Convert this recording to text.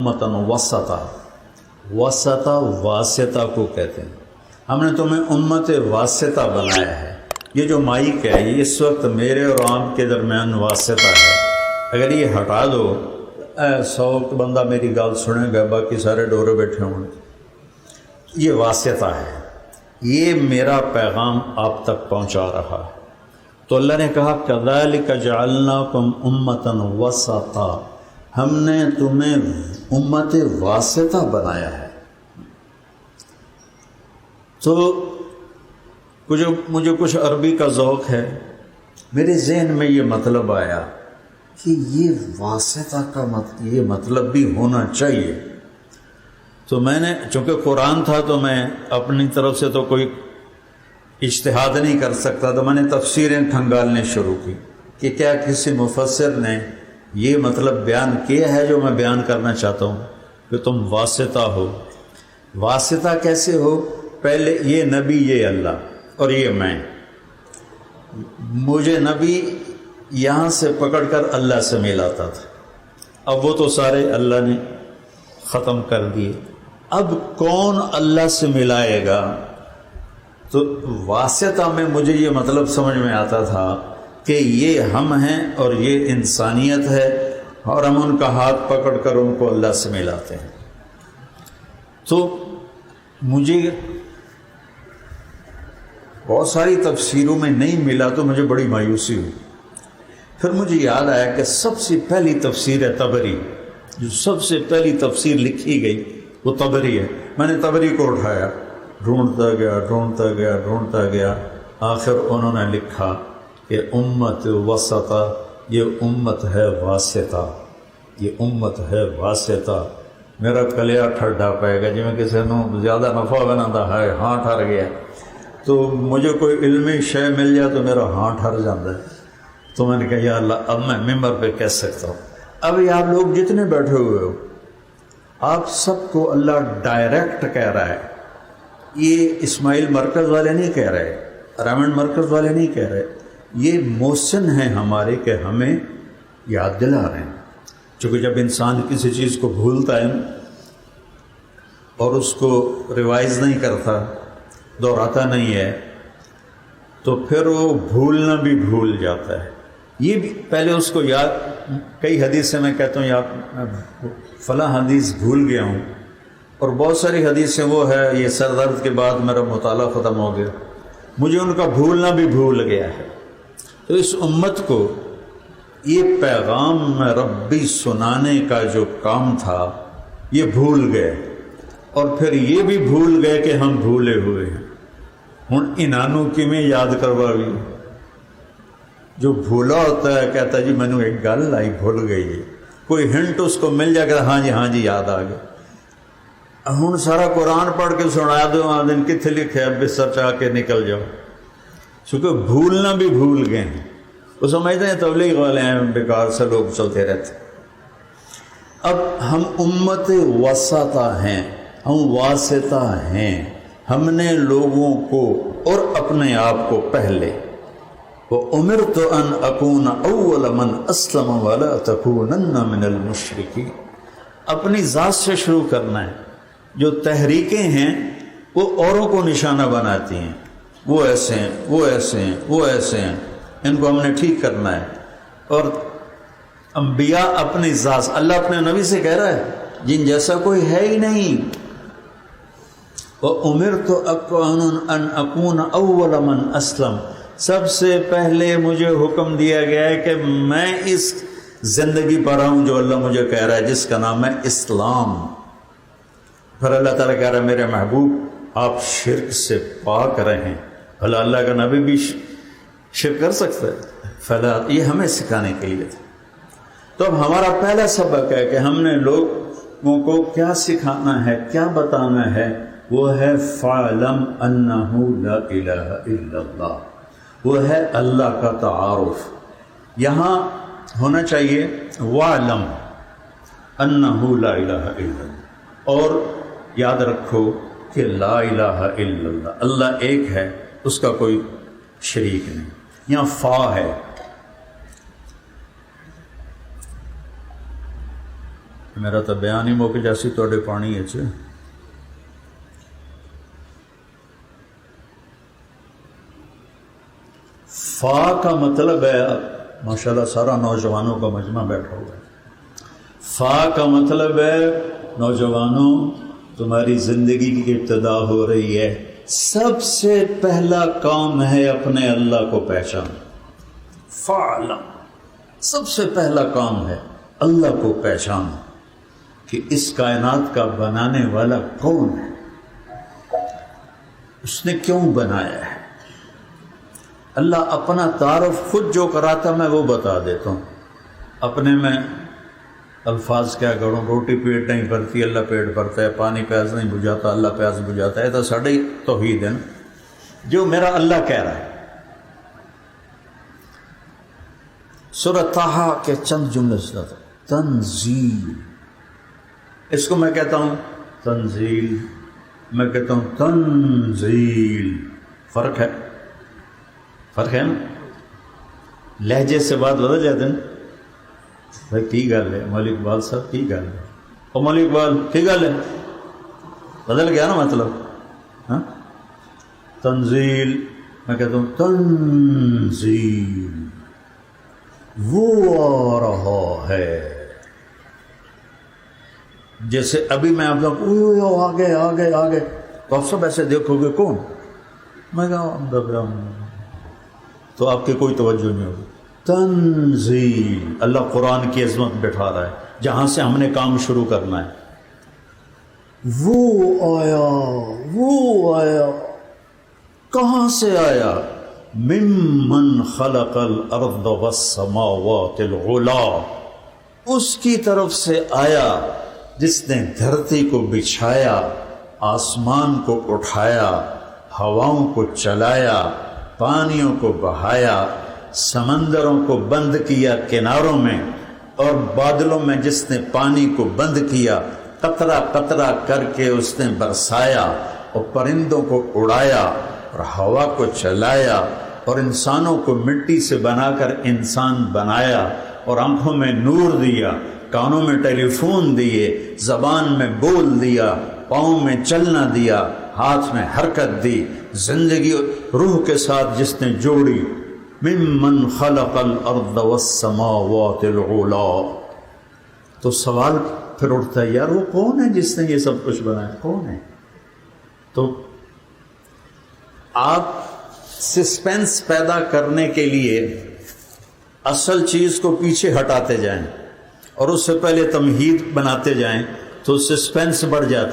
امتن وسطا، وسطا واسطہ کو کہتے ہیں. ہم نے تمہیں امت واسطہ بنایا ہے. یہ جو مائک ہے یہ اس وقت میرے اور آپ کے درمیان واسطہ ہے. اگر یہ ہٹا دو 100 بندہ میری گال سنے گا، باقی سارے ڈورے بیٹھے ہوں گے. یہ واسطہ ہے، یہ میرا پیغام آپ تک پہنچا رہا ہے. تو اللہ نے کہا کذالک جعلناکم امۃ وسطا، ہم نے تمہیں امت واسطہ بنایا ہے. تو مجھے کچھ عربی کا ذوق ہے، میرے ذہن میں یہ مطلب آیا کہ یہ واسطہ کا یہ مطلب بھی ہونا چاہیے. تو میں نے چونکہ قرآن تھا تو میں اپنی طرف سے تو کوئی اجتہاد نہیں کر سکتا، تو میں نے تفسیریں کھنگالنے شروع کی کہ کیا کسی مفسر نے یہ مطلب بیان کیا ہے جو میں بیان کرنا چاہتا ہوں کہ تم واسطہ ہو. واسطہ کیسے ہو؟ پہلے یہ نبی، یہ اللہ، اور یہ میں. مجھے نبی یہاں سے پکڑ کر اللہ سے ملاتا تھا، اب وہ تو سارے اللہ نے ختم کر دیے. اب کون اللہ سے ملائے گا؟ تو واسطہ میں مجھے یہ مطلب سمجھ میں آتا تھا کہ یہ ہم ہیں اور یہ انسانیت ہے، اور ہم ان کا ہاتھ پکڑ کر ان کو اللہ سے ملاتے ہیں. تو مجھے بہت ساری تفسیروں میں نہیں ملا تو مجھے بڑی مایوسی ہوئی. پھر مجھے یاد آیا کہ سب سے پہلی تفسیر ہے طبری، جو سب سے پہلی تفسیر لکھی گئی وہ طبری ہے. میں نے طبری کو اٹھایا، ڈھونڈتا گیا، آخر انہوں نے لکھا کہ امت وسطہ، یہ امت ہے واسطہ، یہ امت ہے واسطہ. میرا کلیا ٹھڈا پائے گا جی میں کسی نے زیادہ نفع بنا ہے، ہاں ٹھر گیا. تو مجھے کوئی علمی شے مل جائے تو میرا ہاں ٹھر جاتا ہے. تو میں نے کہا یا اللہ اب میں ممبر پہ کہہ سکتا ہوں. اب یہ آپ لوگ جتنے بیٹھے ہوئے ہو، آپ سب کو اللہ ڈائریکٹ کہہ رہا ہے. یہ اسماعیل مرکز والے نہیں کہہ رہے، رامن مرکز والے نہیں کہہ رہے، یہ محسن ہیں ہمارے کہ ہمیں یاد دلا رہے ہیں. چونکہ جب انسان کسی چیز کو بھولتا ہے اور اس کو ریوائز نہیں کرتا، دہراتا نہیں ہے، تو پھر وہ بھولنا بھی بھول جاتا ہے. یہ بھی پہلے اس کو یاد، کئی حدیث سے میں کہتا ہوں یاد فلاں حدیث بھول گیا ہوں، اور بہت ساری حدیثیں وہ ہے یہ سر درد کے بعد میرا مطالعہ ختم ہو گیا، مجھے ان کا بھولنا بھی بھول گیا ہے. تو اس امت کو یہ پیغام ربی سنانے کا جو کام تھا یہ بھول گئے، اور پھر یہ بھی بھول گئے کہ ہم بھولے ہوئے ہیں. ہوں انہوں کی میں یاد کروا بھی، جو بھولا ہوتا ہے کہتا ہے جی میں نے ایک گل آئی بھول گئی ہے، کوئی ہنٹ اس کو مل جائے گا، ہاں جی یاد آ گیا. ہوں سارا قرآن پڑھ کے سنا دو، آ دن کتنے لکھے بستر چاہ کے نکل جاؤ. چونکہ بھولنا بھی بھول گئے ہیں. وہ سمجھتے ہیں تبلیغ والے ہیں، بیکار سے لوگ چلتے رہتے. اب ہم امت وسطہ ہیں، ہم واسطہ ہیں. ہم نے لوگوں کو اور اپنے آپ کو پہلے وَأُمِرْتُ أَنْ أَكُونَ أَوَّلَ مَنْ أَسْلَمَ وَلَا تَكُونَنَّ مِنَ الْمُشْرِكِينَ. اپنی ذات سے شروع کرنا ہے. جو تحریکیں ہیں وہ اوروں کو نشانہ بناتی ہیں، وہ ایسے ہیں، وہ ایسے ہیں، وہ ایسے ہیں، ان کو ہم نے ٹھیک کرنا ہے. اور انبیاء اپنی ذات، اللہ اپنے نبی سے کہہ رہا ہے جن جیسا کوئی ہے ہی نہیں. وَأُمِرْتُ أَنْ أَكُونَ أَوَّلَ مَنْ أَسْلَمَ، سب سے پہلے مجھے حکم دیا گیا ہے کہ میں اس زندگی پر ہوں جو اللہ مجھے کہہ رہا ہے، جس کا نام ہے اسلام. پھر اللہ تعالیٰ کہہ رہا ہے میرے محبوب آپ شرک سے پاک رہیں. اللہ کا نبی بھی شرک کر سکتا ہے؟ فلا، یہ ہمیں سکھانے کے لیے تھا. تو اب ہمارا پہلا سبق ہے کہ ہم نے لوگوں کو کیا سکھانا ہے، کیا بتانا ہے، وہ ہے فَاعْلَمْ أَنَّهُ لَا إِلَهَ إِلَّا اللَّهُ. وہ ہے اللہ کا تعارف. یہاں ہونا چاہیے وَاعْلَمْ أَنَّهُ لَا إِلَهَ إِلَّا اللَّهُ، اور یاد رکھو کہ لا الہ الا اللہ، اللہ ایک ہے، اس کا کوئی شریک نہیں. یہاں فا ہے. میرا تو بیان ہی موقع جیسی توڑے پانی ہے چھے. فا کا مطلب ہے، ماشاءاللہ سارا نوجوانوں کا مجمع بیٹھا ہوا ہے. فا کا مطلب ہے نوجوانوں تمہاری زندگی کی ابتدا ہو رہی ہے، سب سے پہلا کام ہے اپنے اللہ کو پہچان. فعلم، سب سے پہلا کام ہے اللہ کو پہچان کہ اس کائنات کا بنانے والا کون ہے، اس نے کیوں بنایا ہے. اللہ اپنا تعارف خود جو کراتا میں وہ بتا دیتا ہوں. اپنے میں الفاظ کیا کروں، روٹی پیٹ نہیں بھرتی اللہ پیٹ بھرتا ہے، پانی پیاس نہیں بجھاتا اللہ پیاس بجھاتا ہے. تو ساڑھے توحید ہے نا جو میرا اللہ کہہ رہا ہے. سورہ طٰہٰ کے چند جملے سے تنزیل، اس کو میں کہتا ہوں تنزیل، میں کہتا ہوں تنزیل. فرق ہے نا، لہجے سے بات بدل جاتے ہیں. بھائی کی گل ہے مولوی اقبال صاحب، کی گل ہے اور مولوی اقبال کی گل ہے، بدل گیا نا مطلب. ہاں تنزیل، میں کہتا ہوں تنزیل، وہ آ رہا ہے. جیسے ابھی میں آپ کو آگے آگے آگے تو آپ سب ایسے دیکھو گے کون، میں کہا تو آپ کی کوئی توجہ نہیں ہوگی. تنزیل، اللہ قرآن کی عظمت بٹھا رہا ہے جہاں سے ہم نے کام شروع کرنا ہے. وہ آیا کہاں سے آیا؟ ممن خلق الارض والسماوات العلا، اس کی طرف سے آیا جس نے دھرتی کو بچھایا، آسمان کو اٹھایا، ہواؤں کو چلایا، پانیوں کو بہایا، سمندروں کو بند کیا کناروں میں، اور بادلوں میں جس نے پانی کو بند کیا، قطرہ قطرہ کر کے اس نے برسایا، اور پرندوں کو اڑایا اور ہوا کو چلایا، اور انسانوں کو مٹی سے بنا کر انسان بنایا، اور آنکھوں میں نور دیا، کانوں میں ٹیلی فون دیے، زبان میں بول دیا، پاؤں میں چلنا دیا، ہاتھ میں حرکت دی، زندگی روح کے ساتھ جس نے جوڑی. ممن خلق الارض والسماوات العلا. تو سوال پھر اٹھتا ہے یار وہ کون ہے جس نے یہ سب کچھ بنایا، کون ہے؟ تو آپ سسپینس پیدا کرنے کے لیے اصل چیز کو پیچھے ہٹاتے جائیں اور اس سے پہلے تمہید بناتے جائیں تو سسپینس بڑھ جاتا ہے.